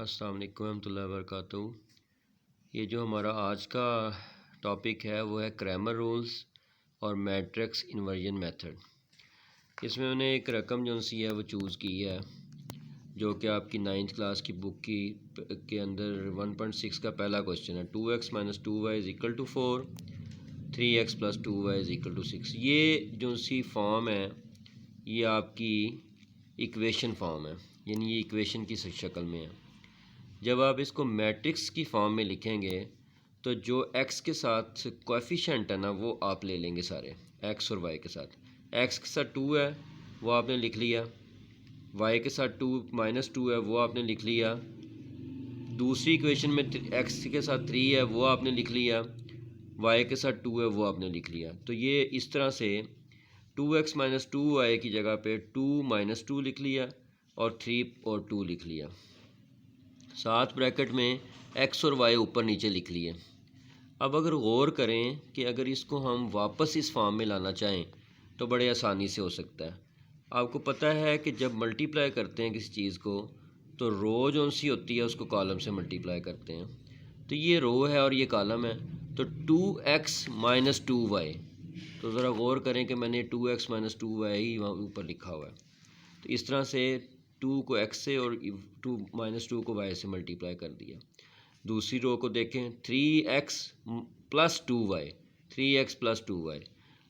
अस्सलाम वालेकुम रहमतुल्लाहि व बरकातहू। ये जो हमारा आज का टॉपिक है वो है क्रैमर रूल्स और मैट्रिक्स इन्वर्जन मेथड। इसमें मैंने एक रकम जो सी है वो चूज़ की है जो कि आपकी 9th क्लास की बुक के अंदर 1.6 का पहला क्वेश्चन है। 2x - 2y = 4, 3x + 2y = 6। ये जो सी फॉर्म है ये आपकी इक्वेशन फॉर्म है, यानी ये इक्वेशन की शक्ल में है। जब आप इसको मैट्रिक्स की फॉर्म में लिखेंगे तो जो x के साथ कोएफिशिएंट है ना वो आप ले लेंगे सारे, x और y के साथ। x के साथ 2 है वो आपने लिख लिया, y के साथ 2 - 2 है वो आपने लिख लिया, दूसरी इक्वेशन में x के साथ 3 है वो आपने लिख लिया, y के साथ 2 है वो आपने लिख लिया। तो ये इस तरह से 2x - 2y की जगह पे 2 - 2 लिख लिया और 3 और 2 लिख लिया, साथ ब्रैकेट में x और y ऊपर नीचे लिख लिए। अब अगर गौर करें कि अगर इसको हम वापस इस फॉर्म में लाना चाहें तो बड़े आसानी से हो सकता है। आपको पता है कि जब मल्टीप्लाई करते हैं किसी चीज़ को तो रो जो सी होती है उसको कॉलम से मल्टीप्लाई करते हैं। तो ये रो है और ये कॉलम है, तो 2x - 2y, तो ज़रा गौर करें कि मैंने 2x - 2y ही वहाँ ऊपर लिखा हुआ है। तो इस तरह से 2 को x से और 2 - 2 को y से मल्टीप्लाई कर दिया। दूसरी रो को देखें, 3x + 2y, 3x + 2y।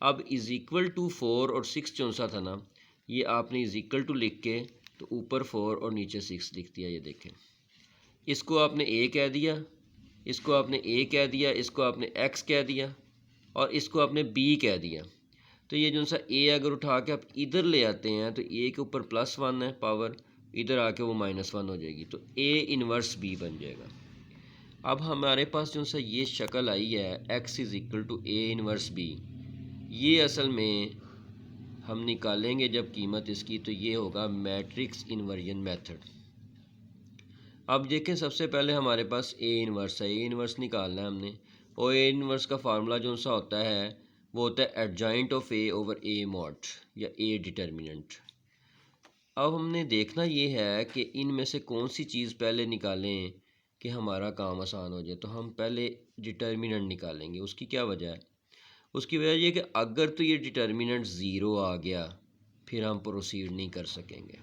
अब = 4 और 6 जो सा था ना ये आपने = लिख के तो ऊपर 4 और नीचे 6 लिख दिया। ये देखें, इसको आपने a कह दिया, इसको आपने a कह दिया, इसको आपने x कह दिया और इसको आपने b कह दिया। तो ये जो सा a अगर उठा के आप इधर ले आते हैं तो a के ऊपर +1 है पावर, इधर आके वो -1 हो जाएगी, तो a इन्वर्स b बन जाएगा। अब हमारे पास जो सा ये शक्ल आई है x = a इन्वर्स b, ये असल में हम निकालेंगे जब कीमत इसकी तो ये होगा मैट्रिक्स इन्वर्जन मेथड। अब देखें, सबसे पहले हमारे पास a इन्वर्स है, a इन्वर्स निकालना है हमने, और a इन्वर्स का फार्मूला जो सा होता है वो होता है adjoint of a over a mod या a डिटर्मिनेंट। अब हमने देखना ये है कि इनमें से कौन सी चीज़ पहले निकालें कि हमारा काम आसान हो जाए। तो हम पहले डिटर्मिनेंट निकालेंगे। उसकी क्या वजह है? उसकी वजह ये कि अगर तो ये डिटर्मिनेंट ज़ीरो आ गया फिर हम प्रोसीड नहीं कर सकेंगे।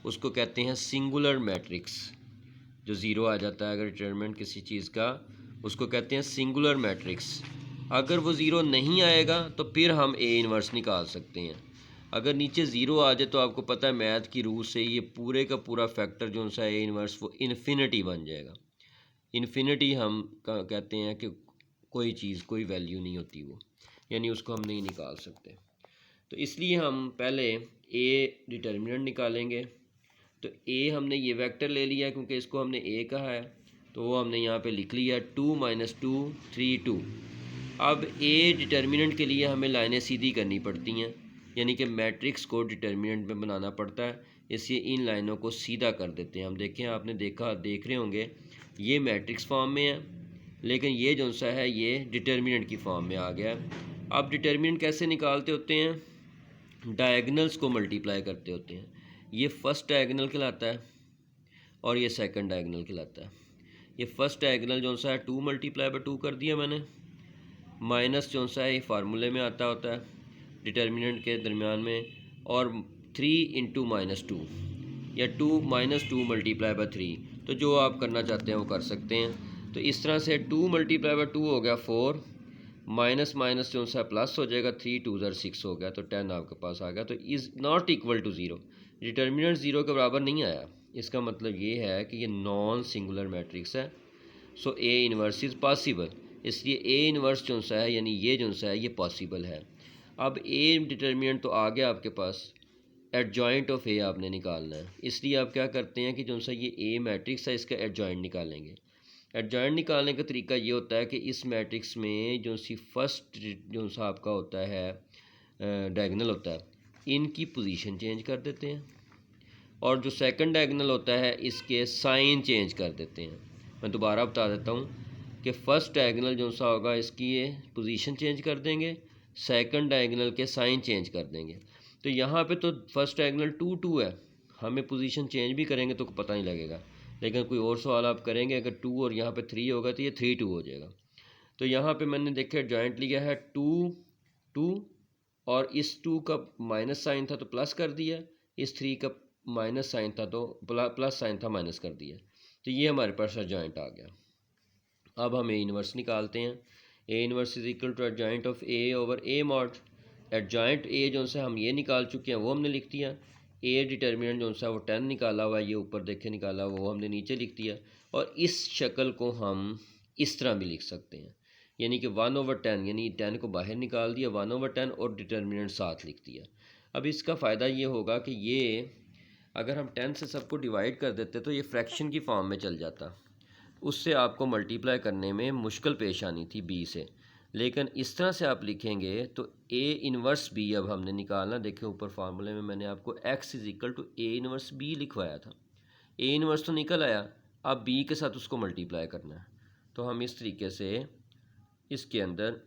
उसको कहते हैं सिंगुलर मैट्रिक्स। जो ज़ीरो आ जाता है अगर डिटर्मिनेंट किसी चीज़ का, उसको कहते हैं सिंगुलर मैट्रिक्स। अगर वो ज़ीरो नहीं आएगा तो फिर हम a इन्वर्स निकाल सकते हैं। अगर नीचे ज़ीरो आ जाए तो आपको पता है मैथ की रूल से ये पूरे का पूरा फैक्टर जो सा a इन्वर्स वो इन्फिनिटी बन जाएगा। इन्फिनिटी हम कहते हैं कि कोई चीज़ कोई वैल्यू नहीं होती वो, यानी उसको हम नहीं निकाल सकते। तो इसलिए हम पहले a डिटर्मिनेंट निकालेंगे। तो a हमने ये वेक्टर ले लिया क्योंकि इसको हमने a कहा है, तो वो हमने यहाँ पे लिख लिया 2 - 2 3 2। अब a डिटर्मिनेंट के लिए हमें लाइनें सीधी करनी पड़ती हैं, यानी कि मैट्रिक्स को डिटर्मिनेंट में बनाना पड़ता है, इसलिए इन लाइनों को सीधा कर देते हैं हम। देखें, आपने देख रहे होंगे ये मैट्रिक्स फॉर्म में है लेकिन ये जो सा है ये डिटर्मिनेंट की फॉर्म में आ गया है। अब डिटर्मिनेंट कैसे निकालते होते हैं? डायगनल्स को मल्टीप्लाई करते होते हैं। ये फर्स्ट डायगनल कहलाता है और ये सेकंड डायगनल कहलाता है। ये फर्स्ट डायगनल जो सा है 2 × 2 कर दिया मैंने, माइनस जो सा है ये फार्मूले में आता होता है डिटर्मिनेंट के दरमियान में, और 3 × -2 या 2 - 2 × 3। तो जो आप करना चाहते हैं वो कर सकते हैं। तो इस तरह से 2 × 2 हो गया 4, माइनस माइनस जो सा प्लस हो जाएगा, 3 2 6 हो गया, तो 10 आपके पास आ गया। तो is not equal to zero, determinant zero के बराबर नहीं आया। इसका मतलब ये है कि ये नॉन सिंगुलर मैट्रिक्स है। सो a इन्वर्स इज़ पॉसिबल, इसलिए a इन्वर्स जो सा है यानी ये जो सा है ये पॉसिबल है। अब a डिटर्मिनेंट तो आ गया आपके पास, एडजॉइंट ऑफ a आपने निकालना है, इसलिए आप क्या करते हैं कि जो सा ये a मैट्रिक्स है इसका एडजॉइंट निकालेंगे। एडजॉइंट निकालने का तरीका ये होता है कि इस मैट्रिक्स में जो सी फर्स्ट जो सा आपका होता है डायगोनल होता है, इनकी पोजीशन चेंज कर देते हैं, और जो सेकंड डायगोनल होता है इसके साइन चेंज कर देते हैं। मैं दोबारा बता देता हूँ कि फ़र्स्ट डायगोनल जो सा होगा इसकी ये पोजीशन चेंज कर देंगे, सेकंड डायगोनल के साइन चेंज कर देंगे। तो यहाँ पे तो फर्स्ट डायगोनल 2 2 है, हमें पोजीशन चेंज भी करेंगे तो पता नहीं लगेगा, लेकिन कोई और सवाल आप करेंगे अगर 2 और यहाँ पे 3 होगा तो ये 3 2 हो जाएगा। तो यहाँ पे मैंने देखा जॉइंट लिया है 2 2 और इस 2 का माइनस साइन था तो प्लस कर दिया, इस 3 का माइनस साइन था तो प्लस साइन था माइनस कर दिया। तो ये हमारे पास जॉइंट आ गया। अब हम ए इनवर्स निकालते हैं। A inverse is equal to adjoint of A over A mod. Adjoint A जो सा हम ये निकाल चुके हैं वो हमने लिख दिया। ए डिटर्मिनेंट जो सा वो 10 निकाला हुआ है, ये ऊपर देखे निकाला हुआ वो हमने नीचे लिख दिया। और इस शक्ल को हम इस तरह भी लिख सकते हैं, यानी कि 1/10, यानी 10 को बाहर निकाल दिया, 1/10 और डिटर्मिनेंट साथ लिख दिया। अब इसका फ़ायदा ये होगा कि ये अगर हम 10 से सबको डिवाइड कर देते तो ये फ्रैक्शन की फॉर्म में चल जाता, उससे आपको मल्टीप्लाई करने में मुश्किल पेश आनी थी बी से। लेकिन इस तरह से आप लिखेंगे तो ए इनवर्स बी अब हमने निकालना। देखें ऊपर फार्मूले में मैंने आपको x is equal to A inverse B लिखवाया था। ए इनवर्स तो निकल आया, अब बी के साथ उसको मल्टीप्लाई करना है। तो हम इस तरीके से इसके अंदर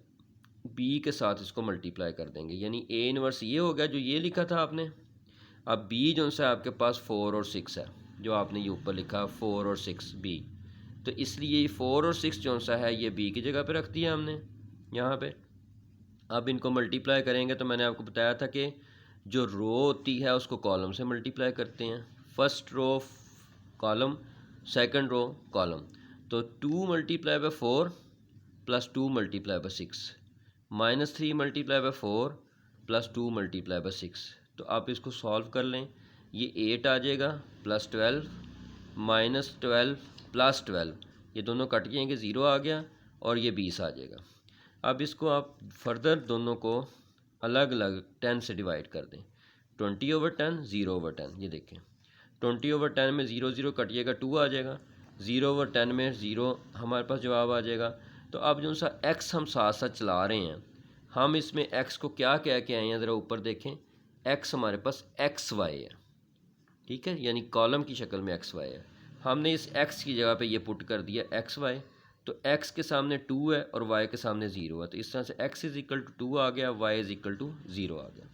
बी के साथ इसको मल्टीप्लाई कर देंगे, यानी ए इनवर्स ये हो गया जो ये लिखा था आपने। अब बी जो सा आपके पास 4 और 6 है, जो आपने ये ऊपर लिखा 4 और 6 बी, तो इसलिए 4 और 6 जो सा है ये बी की जगह पे रख दिया हमने यहाँ पे। अब इनको मल्टीप्लाई करेंगे तो मैंने आपको बताया था कि जो रो होती है उसको कॉलम से मल्टीप्लाई करते हैं। First row column, second row column. तो 2 multiply by 4 plus 2 multiply by 6 minus 3 multiply by 4 plus 2 multiply by 6। तो आप इसको सॉल्व कर लें, ये 8 आ जाएगा प्लस 12 माइनस 12 प्लस 12, ये दोनों कट जाएंगे, 0 आ गया और ये 20 आ जाएगा। अब इसको आप फर्दर दोनों को अलग अलग 10 से डिवाइड कर दें। 20/10 0/10, ये देखें 20/10 में 0 0 कटिएगा 2 आ जाएगा, 0/10 में 0 हमारे पास जवाब आ जाएगा। तो अब जो सा x हम साथ साथ चला रहे हैं, हम इसमें x को क्या कह के आए हैं ज़रा ऊपर देखें। x हमारे पास xy है, ठीक है, यानी कॉलम की शक्ल में xy है। हमने इस x की जगह पे ये पुट कर दिया xy, तो x के सामने 2 है और y के सामने 0 है, तो इस तरह से x इज़ इक्वल टू 2 आ गया, y इज़ इक्वल टू 0 आ गया।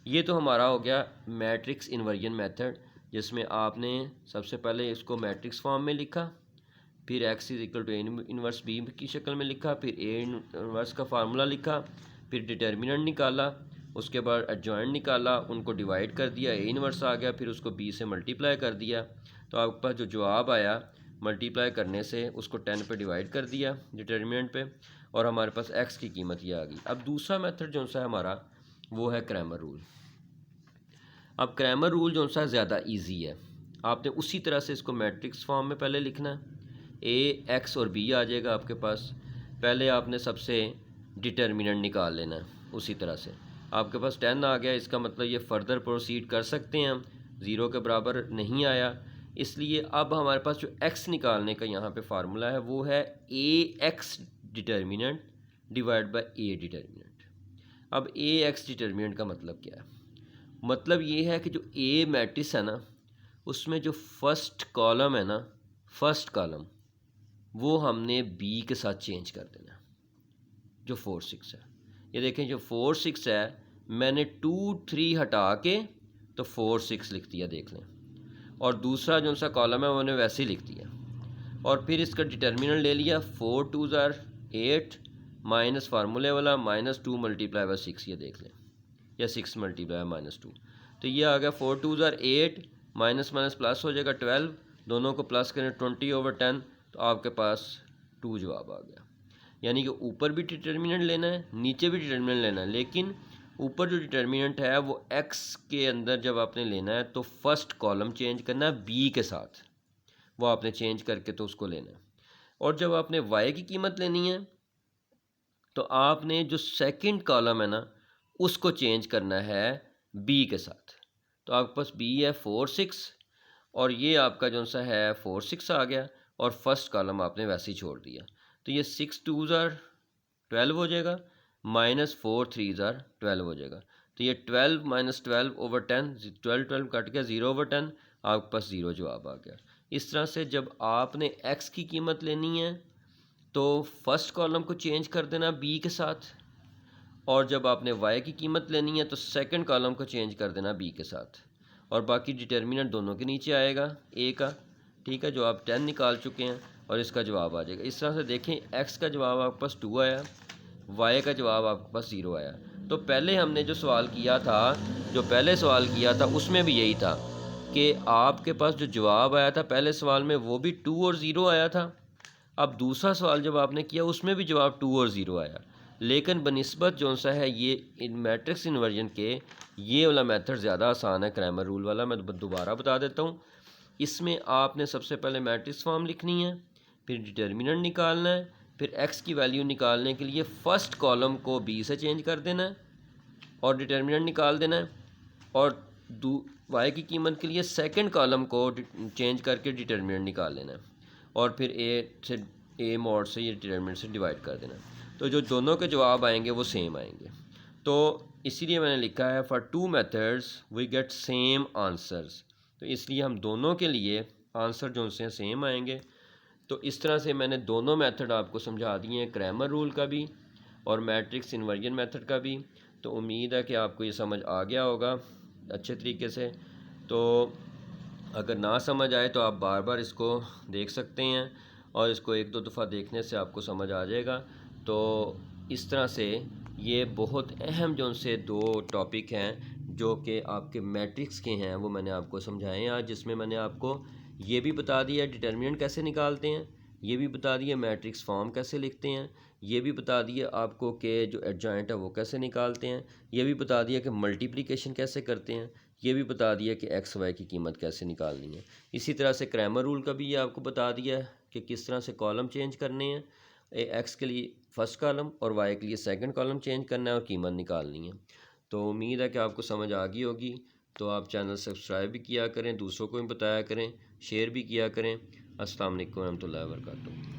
ये तो हमारा हो गया मैट्रिक्स इन्वर्जन मेथड, जिसमें आपने सबसे पहले इसको मैट्रिक्स फॉर्म में लिखा, फिर x is equal to A inverse B की शक्ल में लिखा, फिर ए इनवर्स का फार्मूला लिखा, फिर डिटर्मिनेंट निकाला, उसके बाद एडजॉइंट निकाला, उनको डिवाइड कर दिया, ए इनवर्स आ गया, फिर उसको बी से मल्टीप्लाई कर दिया। तो आपके पास जो जवाब आया मल्टीप्लाई करने से उसको 10 पे डिवाइड कर दिया डिटर्मिनेंट पे, और हमारे पास x की कीमत ये आ गई। अब दूसरा मेथड जो सा हमारा वो है क्रैमर रूल। अब क्रैमर रूल जो सा ज़्यादा इजी है, आपने उसी तरह से इसको मैट्रिक्स फॉर्म में पहले लिखना है। ए एक्स और बी आ जाएगा आपके पास, पहले आपने सबसे डिटर्मिनेंट निकाल लेना है। उसी तरह से आपके पास 10 आ गया, इसका मतलब ये फर्दर प्रोसीड कर सकते हैं हम, 0 के बराबर नहीं आया, इसलिए अब हमारे पास जो x निकालने का यहाँ पे फार्मूला है वो है A x determinant divide by A determinant. अब ए एक्स डिटर्मिनेंट का मतलब क्या है? मतलब ये है कि जो ए मैट्रिक्स है ना, उसमें जो फर्स्ट कॉलम है ना, फर्स्ट कॉलम वो हमने बी के साथ चेंज कर देना, जो 4 6 है। ये देखें जो 4 6 है मैंने 2 3 हटा के तो 4 6 लिख दिया, देख लें, और दूसरा जो सा कॉलम है उन्होंने वैसे ही लिख दिया, और फिर इसका डिटर्मिनेंट ले लिया 4 2 8 माइनस फार्मूले वाला माइनस 2 मल्टीप्लाई बाय 6, ये देख लें, या 6 मल्टीप्लाई माइनस 2, तो ये आ गया 4 2 8 माइनस माइनस प्लस हो जाएगा 12, दोनों को प्लस करें 20/10, तो आपके पास 2 जवाब आ गया। यानी कि ऊपर भी डिटर्मिनेंट लेना है, नीचे भी डिटर्मिनेंट लेना है, लेकिन ऊपर जो डिटर्मिनेंट है वो x के अंदर जब आपने लेना है तो फर्स्ट कॉलम चेंज करना है b के साथ, वो आपने चेंज करके तो उसको लेना है। और जब आपने y की कीमत लेनी है तो आपने जो सेकंड कॉलम है ना उसको चेंज करना है b के साथ। तो आपके पास b है 4 6 और ये आपका जो सा है 4 6 आ गया, और फर्स्ट कॉलम आपने वैसे ही छोड़ दिया, तो ये 6 2 12 हो जाएगा, माइनस 4 3 12 हो जाएगा, तो ये 12 माइनस 12/10, 12 12 कट गया, 0/10, आपके पास 0 जवाब आ गया। इस तरह से जब आपने x की कीमत लेनी है तो फर्स्ट कॉलम को चेंज कर देना b के साथ, और जब आपने y की कीमत लेनी है तो सेकंड कॉलम को चेंज कर देना b के साथ, और बाकी डिटर्मिनेंट दोनों के नीचे आएगा a का, ठीक है, जो आप 10 निकाल चुके हैं और इसका जवाब आ जाएगा। इस तरह से देखें, x का जवाब आपके पास 2 आया, y का जवाब आपके पास 0 आया। तो पहले हमने जो सवाल किया था, जो पहले सवाल किया था उसमें भी यही था कि आपके पास जो जवाब आया था पहले सवाल में वो भी 2 और 0 आया था। अब दूसरा सवाल जब आपने किया उसमें भी जवाब 2 और 0 आया, लेकिन बनिस्बत जो सा है ये इन मैट्रिक्स इन्वर्जन के ये वाला मेथड ज़्यादा आसान है, क्रैमर रूल वाला। मैं दोबारा बता देता हूँ। इसमें आपने सबसे पहले मैट्रिक्स फॉर्म लिखनी है, फिर डिटर्मिनेंट निकालना है, फिर x की वैल्यू निकालने के लिए फ़र्स्ट कॉलम को b से चेंज कर देना है और डिटर्मिनेंट निकाल देना है, और y की कीमत के लिए सेकंड कॉलम को चेंज करके डिटर्मिनेंट निकाल लेना है, और फिर a मॉड से ये डिटर्मिनेंट से डिवाइड कर देना है। तो जो दोनों के जवाब आएंगे वो सेम आएंगे। तो इसीलिए मैंने लिखा है for 2 methods we get same answers. तो इसलिए हम दोनों के लिए आंसर जो से सेम आएंगे। तो इस तरह से मैंने दोनों मेथड आपको समझा दिए हैं, क्रैमर रूल का भी और मैट्रिक्स इन्वर्जन मेथड का भी। तो उम्मीद है कि आपको ये समझ आ गया होगा अच्छे तरीके से। तो अगर ना समझ आए तो आप बार बार इसको देख सकते हैं और इसको 1-2 दफ़ा देखने से आपको समझ आ जाएगा। तो इस तरह से ये बहुत अहम जो उनसे 2 टॉपिक हैं जो कि आपके मैट्रिक्स के हैं वो मैंने आपको समझाए हैं आज, जिसमें मैंने आपको ये भी बता दिया डिटर्मिनेंट कैसे निकालते हैं, ये भी बता दिया मैट्रिक्स फॉर्म कैसे लिखते हैं, ये भी बता दिया आपको कि जो एडजॉइंट है वो कैसे निकालते हैं, ये भी बता दिया कि मल्टीप्लिकेशन कैसे करते हैं, ये भी बता दिया कि एक्स वाई की कीमत कैसे निकालनी है। इसी तरह से क्रैमर रूल का भी ये आपको बता दिया है कि किस तरह से कॉलम चेंज करने हैं, एक्स के लिए फ़र्स्ट कॉलम और वाई के लिए सेकंड कॉलम चेंज करना है और कीमत निकालनी है। तो उम्मीद है कि आपको समझ आ गई होगी। तो आप चैनल सब्सक्राइब भी किया करें, दूसरों को भी बताया करें, शेयर भी किया करें। अस्सलाम वालेकुम रहमतुल्लाहि व बरकातहू।